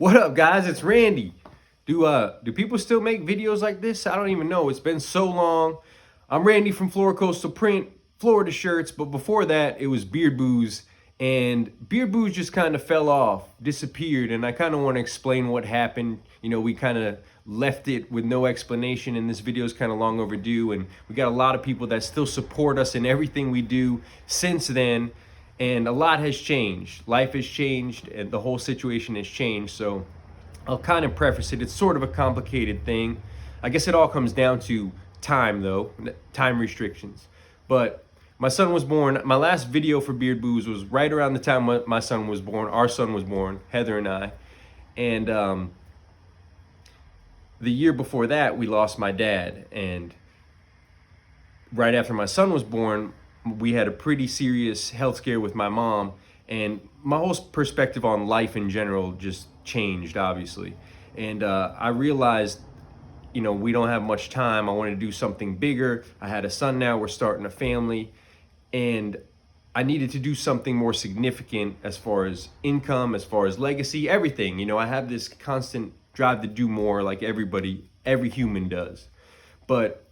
What up, guys? It's Randy. Do people still make videos like this? I don't even know. It's been so long. I'm Randy from Florida Coastal Print, Florida Shirts, but before that, it was Beard Booze, and Beard Booze just kind of fell off, disappeared, and I kind of want to explain what happened. You know, we kind of left it with no explanation, and this video is kind of long overdue, and we got a lot of people that still support us in everything we do since then. And a lot has changed. Life has changed, and the whole situation has changed. So I'll kind of preface it. It's sort of a complicated thing. I guess it all comes down to time, though, time restrictions. But my son was born. My last video for Beard Booze was right around the time my son was born. Our son was born, Heather and I. And the year before that, we lost my dad. And right after my son was born, we had a pretty serious health scare with my mom, and my whole perspective on life in general just changed, obviously. And I realized, you know, we don't have much time. I wanted to do something bigger. I had a son now, we're starting a family, and I needed to do something more significant as far as income, as far as legacy, everything. You know, I have this constant drive to do more like every human does. But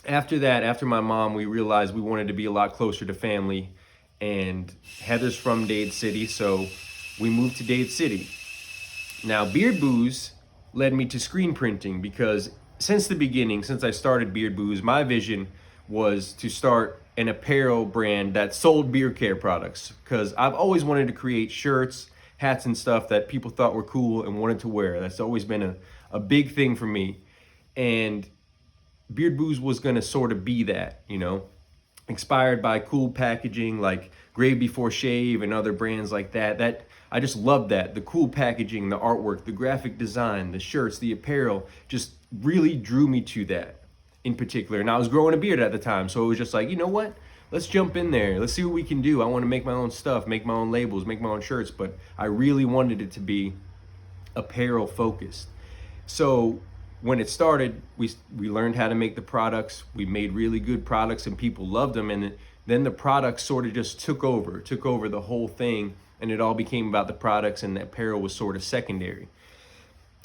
after that, after my mom, we realized we wanted to be a lot closer to family, and Heather's from Dade City, so we moved to Dade City. Now, Beard Booze led me to screen printing because since the beginning, since I started Beard Booze, my vision was to start an apparel brand that sold beard care products, because I've always wanted to create shirts, hats, and stuff that people thought were cool and wanted to wear. That's always been a big thing for me. And Beard Booze was gonna sort of be that, you know, inspired by cool packaging like Grave Before Shave and other brands like that. That I just loved that. The cool packaging, the artwork, the graphic design, the shirts, the apparel just really drew me to that in particular. And I was growing a beard at the time, so it was just like, you know what? Let's jump in there. Let's see what we can do. I want to make my own stuff, make my own labels, make my own shirts, but I really wanted it to be apparel focused. So when it started, we learned how to make the products. We made really good products and people loved them. And then the products sort of just took over the whole thing. And it all became about the products, and the apparel was sort of secondary,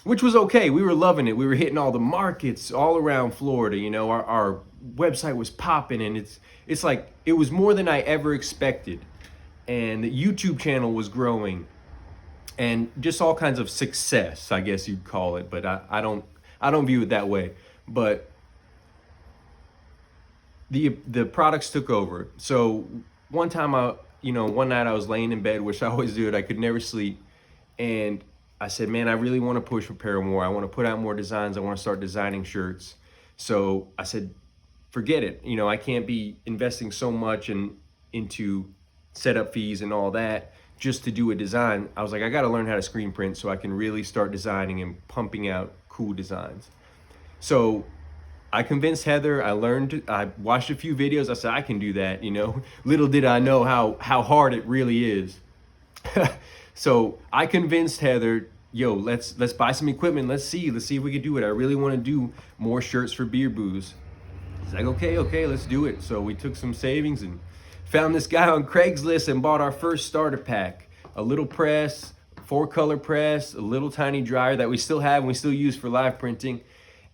which was okay. We were loving it. We were hitting all the markets all around Florida. You know, our website was popping, and it's like, it was more than I ever expected. And the YouTube channel was growing, and just all kinds of success, I guess you'd call it. But I don't view it that way. But the products took over. So one time one night I was laying in bed, which I always do it. I could never sleep. And I said, man, I really want to push apparel more. I want to put out more designs. I want to start designing shirts. So I said, forget it. You know, I can't be investing so much into setup fees and all that just to do a design. I was like, I got to learn how to screen print so I can really start designing and pumping out cool designs. So I convinced Heather. I watched a few videos. I said, I can do that, you know. Little did I know how hard it really is. So I convinced Heather, yo, let's buy some equipment. Let's see if we can do it. I really want to do more shirts for Beard Booze. She's like, okay, let's do it. So we took some savings and found this guy on Craigslist and bought our first starter pack. A little press, 4-color press, a little tiny dryer that we still have and we still use for live printing.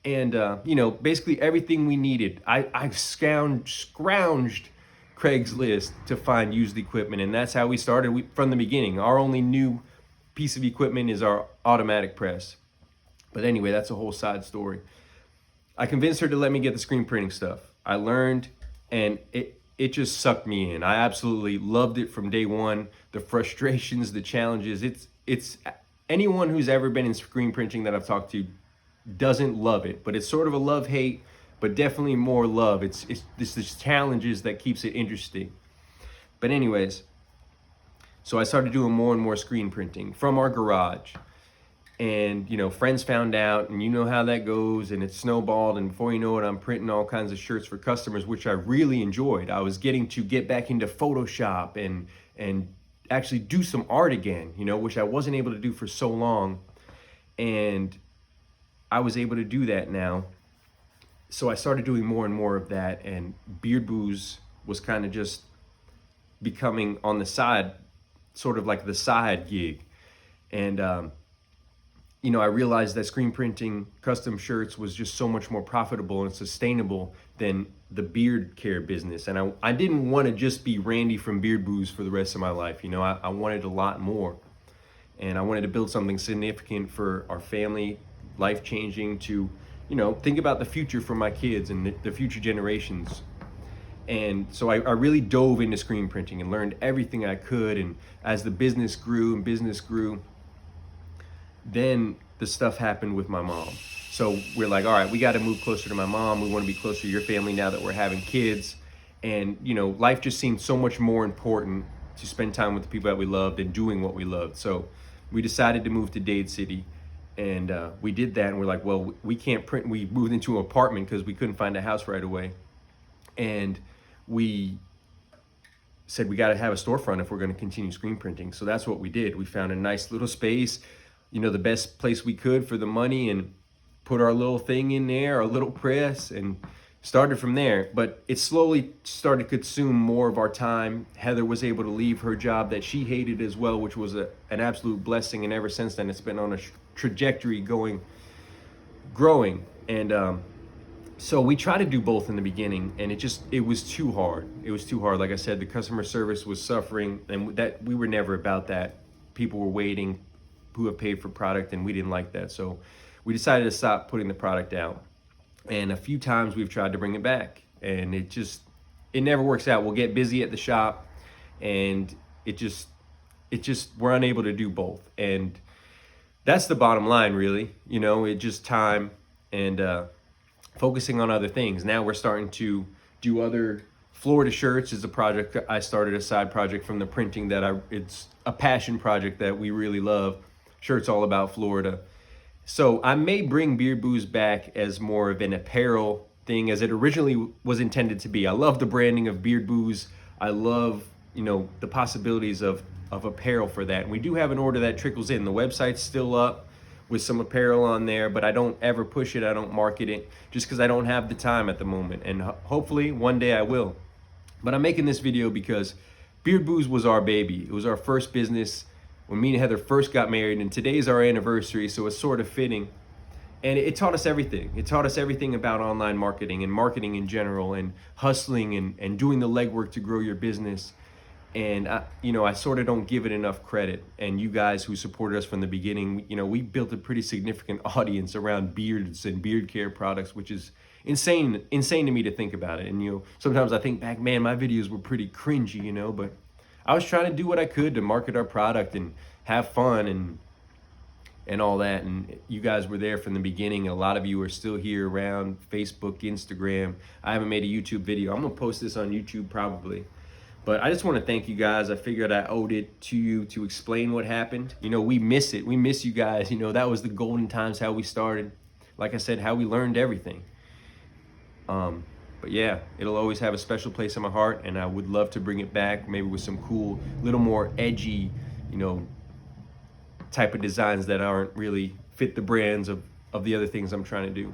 And, you know, basically everything we needed. I scrounged Craigslist to find used equipment, and that's how we started from the beginning. Our only new piece of equipment is our automatic press. But anyway, that's a whole side story. I convinced her to let me get the screen printing stuff. I learned, and it just sucked me in. I absolutely loved it from day one. The frustrations, the challenges. It's anyone who's ever been in screen printing that I've talked to doesn't love it, but it's sort of a love-hate, but definitely more love. It's the challenges that keeps it interesting. But anyways, so I started doing more and more screen printing from our garage. And, you know, friends found out, and you know how that goes, and it snowballed, and before you know it, I'm printing all kinds of shirts for customers, which I really enjoyed. I was getting to get back into Photoshop and actually do some art again, you know, which I wasn't able to do for so long. And I was able to do that now. So I started doing more and more of that, and Beard Booze was kind of just becoming on the side, sort of like the side gig. And I realized that screen printing custom shirts was just so much more profitable and sustainable than the beard care business. And I didn't want to just be Randy from Beard Booze for the rest of my life. I wanted a lot more. And I wanted to build something significant for our family, life changing, to, think about the future for my kids and the future generations. And so I really dove into screen printing and learned everything I could. And as the business grew, then the stuff happened with my mom. So we're like, all right, we got to move closer to my mom. We want to be closer to your family now that we're having kids. And, life just seemed so much more important to spend time with the people that we loved and doing what we loved. So we decided to move to Dade City. And we did that. And we're like, well, we can't print. We moved into an apartment because we couldn't find a house right away. And we said we got to have a storefront if we're going to continue screen printing. So that's what we did. We found a nice little space, the best place we could for the money, and put our little thing in there, our little press, and started from there. But it slowly started to consume more of our time. Heather was able to leave her job that she hated as well, which was an absolute blessing. And ever since then, it's been on a trajectory growing. And so we tried to do both in the beginning, and it was too hard. It was too hard. Like I said, the customer service was suffering, and that we were never about that. People were waiting who have paid for product, and we didn't like that. So we decided to stop putting the product out. And a few times we've tried to bring it back, and it never works out. We'll get busy at the shop, and we're unable to do both. And that's the bottom line, really. It just time and focusing on other things. Now we're starting to do other. Florida shirts is a project I started, a side project from the printing it's a passion project that we really love. Shirts all about Florida. So I may bring Beard Booze back as more of an apparel thing, as it originally was intended to be. I love the branding of Beard Booze. I love, the possibilities of apparel for that. And we do have an order that trickles in. The website's still up with some apparel on there, but I don't ever push it. I don't market it just because I don't have the time at the moment. And hopefully one day I will. But I'm making this video because Beard Booze was our baby. It was our first business when me and Heather first got married, and today's our anniversary, so it's sort of fitting. And it taught us everything. It taught us everything about online marketing and marketing in general, and hustling and doing the legwork to grow your business. And I sort of don't give it enough credit. And you guys who supported us from the beginning, we built a pretty significant audience around beards and beard care products, which is insane to me to think about it. And sometimes I think back, man, my videos were pretty cringy, but I was trying to do what I could to market our product and have fun and all that. And you guys were there from the beginning. A lot of you are still here around Facebook, Instagram. I haven't made a YouTube video. I'm gonna post this on YouTube probably. But I just want to thank you guys. I figured I owed it to you to explain what happened. We miss it. We miss you guys. That was the golden times, how we started. Like I said, how we learned everything. But yeah, it'll always have a special place in my heart, and I would love to bring it back, maybe with some cool, little more edgy, type of designs that aren't really fit the brands of the other things I'm trying to do.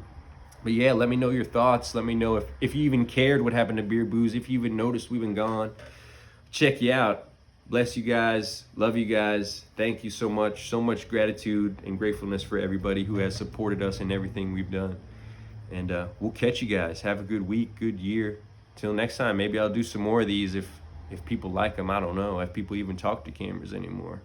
But yeah, let me know your thoughts. Let me know if you even cared what happened to Beard Booze, if you even noticed we've been gone. Check you out. Bless you guys. Love you guys. Thank you so much. So much gratitude and gratefulness for everybody who has supported us in everything we've done. And we'll catch you guys. Have a good week, good year. Till next time, maybe I'll do some more of these if people like them. I don't know if people even talk to cameras anymore.